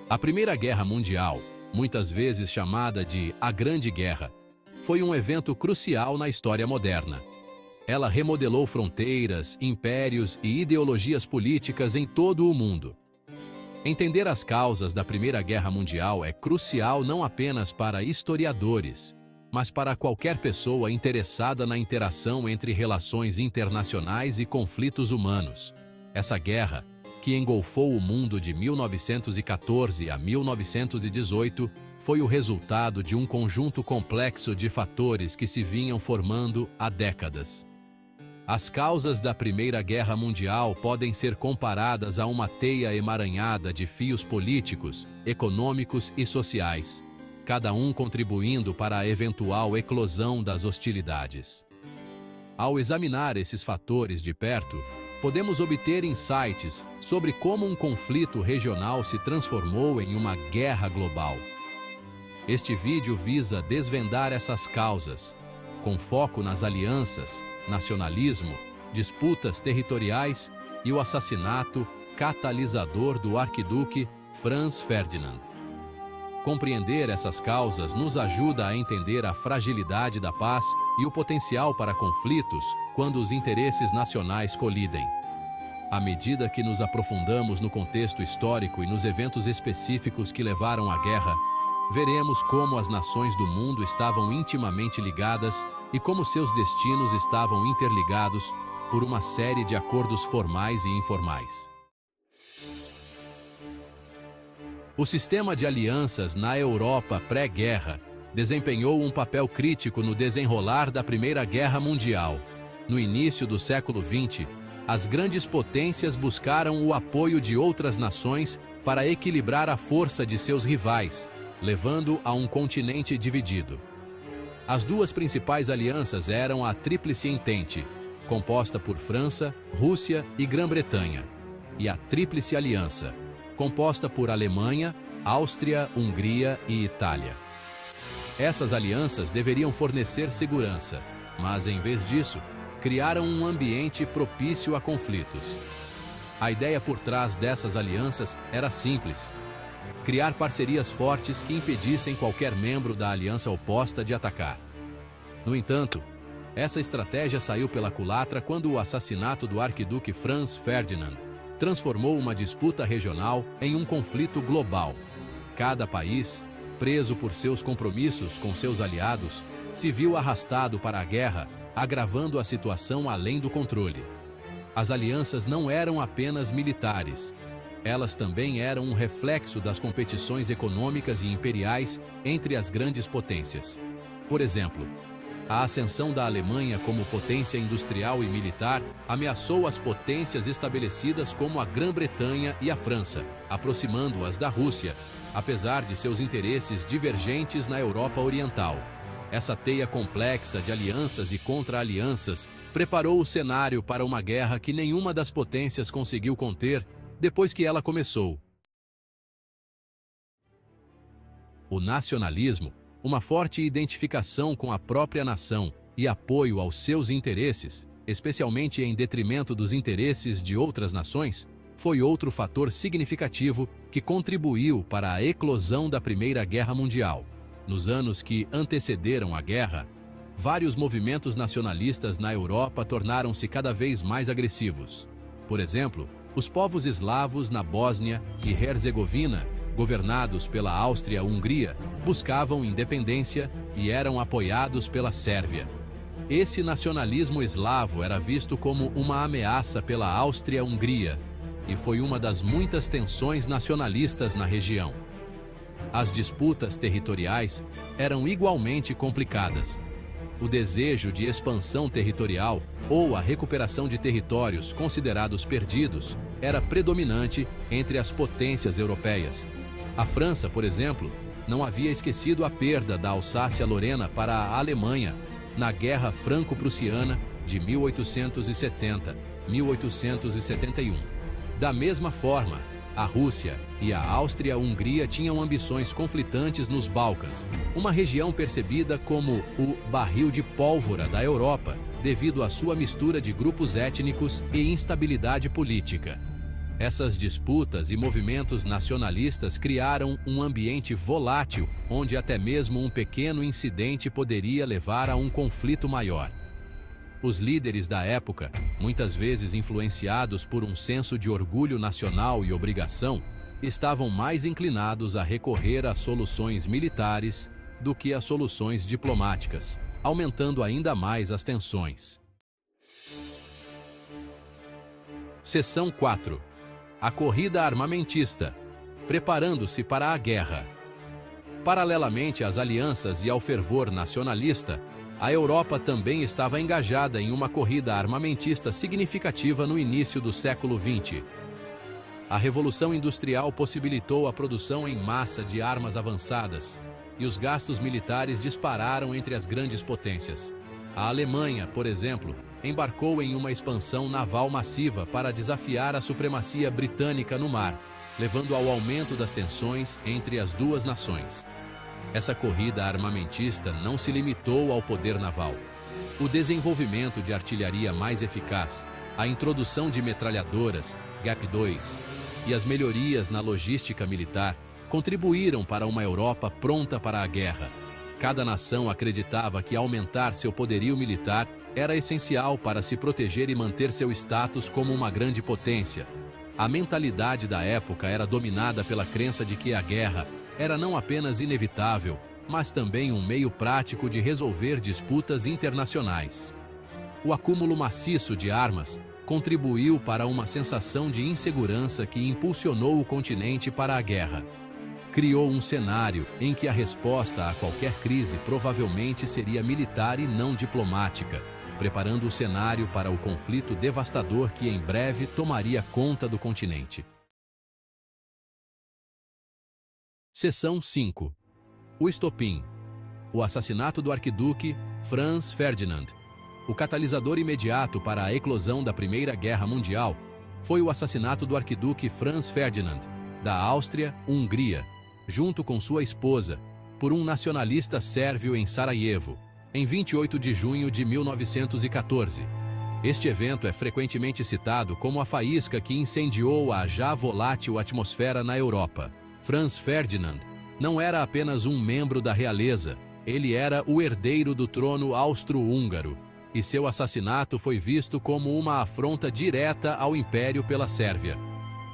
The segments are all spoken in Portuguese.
A Primeira Guerra Mundial, muitas vezes chamada de a Grande Guerra, foi um evento crucial na história moderna. Ela remodelou fronteiras, impérios e ideologias políticas em todo o mundo. Entender as causas da Primeira Guerra Mundial é crucial não apenas para historiadores, mas para qualquer pessoa interessada na interação entre relações internacionais e conflitos humanos. Essa guerra, que engolfou o mundo de 1914 a 1918, foi o resultado de um conjunto complexo de fatores que se vinham formando há décadas. As causas da Primeira Guerra Mundial podem ser comparadas a uma teia emaranhada de fios políticos, econômicos e sociais, cada um contribuindo para a eventual eclosão das hostilidades. Ao examinar esses fatores de perto, podemos obter insights sobre como um conflito regional se transformou em uma guerra global. Este vídeo visa desvendar essas causas, com foco nas alianças, nacionalismo, disputas territoriais e o assassinato catalisador do arquiduque Franz Ferdinand. Compreender essas causas nos ajuda a entender a fragilidade da paz e o potencial para conflitos quando os interesses nacionais colidem. À medida que nos aprofundamos no contexto histórico e nos eventos específicos que levaram à guerra, veremos como as nações do mundo estavam intimamente ligadas e como seus destinos estavam interligados por uma série de acordos formais e informais. O sistema de alianças na Europa pré-guerra desempenhou um papel crítico no desenrolar da Primeira Guerra Mundial. No início do século XX, as grandes potências buscaram o apoio de outras nações para equilibrar a força de seus rivais, levando a um continente dividido. As duas principais alianças eram a Tríplice Entente, composta por França, Rússia e Grã-Bretanha, e a Tríplice Aliança, composta por Alemanha, Áustria, Hungria e Itália. Essas alianças deveriam fornecer segurança, mas, em vez disso, criaram um ambiente propício a conflitos. A ideia por trás dessas alianças era simples: criar parcerias fortes que impedissem qualquer membro da aliança oposta de atacar. No entanto, essa estratégia saiu pela culatra quando o assassinato do arquiduque Franz Ferdinand transformou uma disputa regional em um conflito global. Cada país, preso por seus compromissos com seus aliados, se viu arrastado para a guerra, agravando a situação além do controle. As alianças não eram apenas militares. Elas também eram um reflexo das competições econômicas e imperiais entre as grandes potências. Por exemplo, a ascensão da Alemanha como potência industrial e militar ameaçou as potências estabelecidas como a Grã-Bretanha e a França, aproximando-as da Rússia, apesar de seus interesses divergentes na Europa Oriental. Essa teia complexa de alianças e contra-alianças preparou o cenário para uma guerra que nenhuma das potências conseguiu conter depois que ela começou. O nacionalismo, uma forte identificação com a própria nação e apoio aos seus interesses, especialmente em detrimento dos interesses de outras nações, foi outro fator significativo que contribuiu para a eclosão da Primeira Guerra Mundial. Nos anos que antecederam a guerra, vários movimentos nacionalistas na Europa tornaram-se cada vez mais agressivos. Por exemplo, os povos eslavos na Bósnia e Herzegovina, governados pela Áustria-Hungria, buscavam independência e eram apoiados pela Sérvia. Esse nacionalismo eslavo era visto como uma ameaça pela Áustria-Hungria e foi uma das muitas tensões nacionalistas na região. As disputas territoriais eram igualmente complicadas. O desejo de expansão territorial ou a recuperação de territórios considerados perdidos era predominante entre as potências europeias. A França, por exemplo, não havia esquecido a perda da Alsácia-Lorena para a Alemanha na Guerra Franco-Prussiana de 1870-1871. Da mesma forma, a Rússia e a Áustria-Hungria tinham ambições conflitantes nos Balcãs, uma região percebida como o barril de pólvora da Europa, devido à sua mistura de grupos étnicos e instabilidade política. Essas disputas e movimentos nacionalistas criaram um ambiente volátil, onde até mesmo um pequeno incidente poderia levar a um conflito maior. Os líderes da época, muitas vezes influenciados por um senso de orgulho nacional e obrigação, estavam mais inclinados a recorrer a soluções militares do que a soluções diplomáticas, aumentando ainda mais as tensões. Seção 4. A corrida armamentista, preparando-se para a guerra. Paralelamente às alianças e ao fervor nacionalista, a Europa também estava engajada em uma corrida armamentista significativa no início do século XX. A Revolução Industrial possibilitou a produção em massa de armas avançadas, e os gastos militares dispararam entre as grandes potências. A Alemanha, por exemplo, embarcou em uma expansão naval massiva para desafiar a supremacia britânica no mar, levando ao aumento das tensões entre as duas nações. Essa corrida armamentista não se limitou ao poder naval. O desenvolvimento de artilharia mais eficaz, a introdução de metralhadoras, GAP-2, e as melhorias na logística militar contribuíram para uma Europa pronta para a guerra. Cada nação acreditava que aumentar seu poderio militar era essencial para se proteger e manter seu status como uma grande potência. A mentalidade da época era dominada pela crença de que a guerra era não apenas inevitável, mas também um meio prático de resolver disputas internacionais. O acúmulo maciço de armas contribuiu para uma sensação de insegurança que impulsionou o continente para a guerra. Criou um cenário em que a resposta a qualquer crise provavelmente seria militar e não diplomática, preparando o cenário para o conflito devastador que em breve tomaria conta do continente. Seção 5. O estopim. O assassinato do arquiduque Franz Ferdinand. O catalisador imediato para a eclosão da Primeira Guerra Mundial foi o assassinato do arquiduque Franz Ferdinand, da Áustria-Hungria, junto com sua esposa, por um nacionalista sérvio em Sarajevo, em 28 de junho de 1914. Este evento é frequentemente citado como a faísca que incendiou a já volátil atmosfera na Europa. Franz Ferdinand não era apenas um membro da realeza, ele era o herdeiro do trono austro-húngaro, e seu assassinato foi visto como uma afronta direta ao Império pela Sérvia.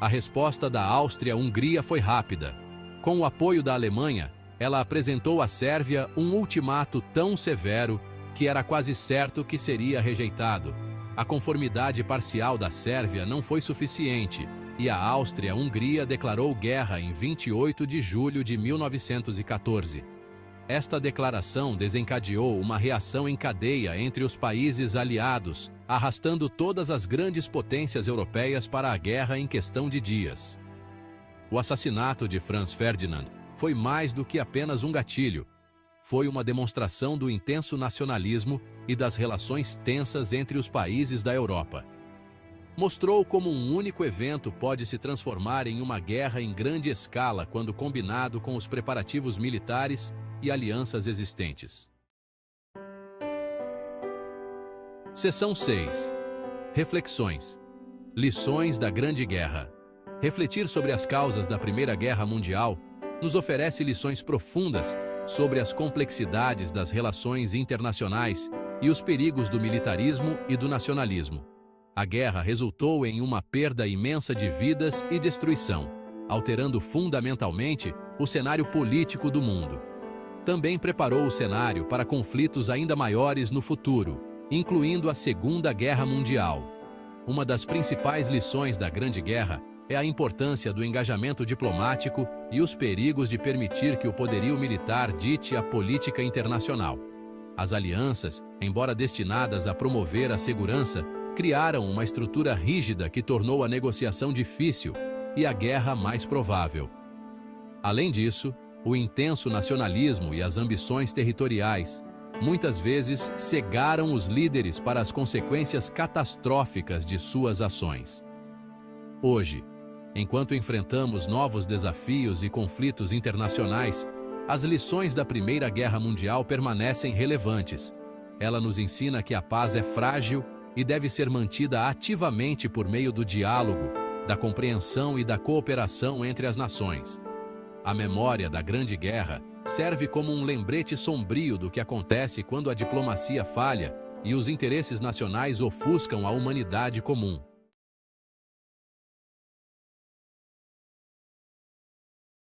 A resposta da Áustria-Hungria foi rápida. Com o apoio da Alemanha, ela apresentou à Sérvia um ultimato tão severo que era quase certo que seria rejeitado. A conformidade parcial da Sérvia não foi suficiente, e a Áustria-Hungria declarou guerra em 28 de julho de 1914. Esta declaração desencadeou uma reação em cadeia entre os países aliados, arrastando todas as grandes potências europeias para a guerra em questão de dias. O assassinato de Franz Ferdinand foi mais do que apenas um gatilho. Foi uma demonstração do intenso nacionalismo e das relações tensas entre os países da Europa. Mostrou como um único evento pode se transformar em uma guerra em grande escala quando combinado com os preparativos militares e alianças existentes. Seção 6. Reflexões. Lições da Grande Guerra. Refletir sobre as causas da Primeira Guerra Mundial nos oferece lições profundas sobre as complexidades das relações internacionais e os perigos do militarismo e do nacionalismo. A guerra resultou em uma perda imensa de vidas e destruição, alterando fundamentalmente o cenário político do mundo. Também preparou o cenário para conflitos ainda maiores no futuro, incluindo a Segunda Guerra Mundial. Uma das principais lições da Grande Guerra é a importância do engajamento diplomático e os perigos de permitir que o poderio militar dite a política internacional. As alianças, embora destinadas a promover a segurança, criaram uma estrutura rígida que tornou a negociação difícil e a guerra mais provável. Além disso, o intenso nacionalismo e as ambições territoriais muitas vezes cegaram os líderes para as consequências catastróficas de suas ações. Hoje, enquanto enfrentamos novos desafios e conflitos internacionais, as lições da Primeira Guerra Mundial permanecem relevantes. Ela nos ensina que a paz é frágil e deve ser mantida ativamente por meio do diálogo, da compreensão e da cooperação entre as nações. A memória da Grande Guerra serve como um lembrete sombrio do que acontece quando a diplomacia falha e os interesses nacionais ofuscam a humanidade comum.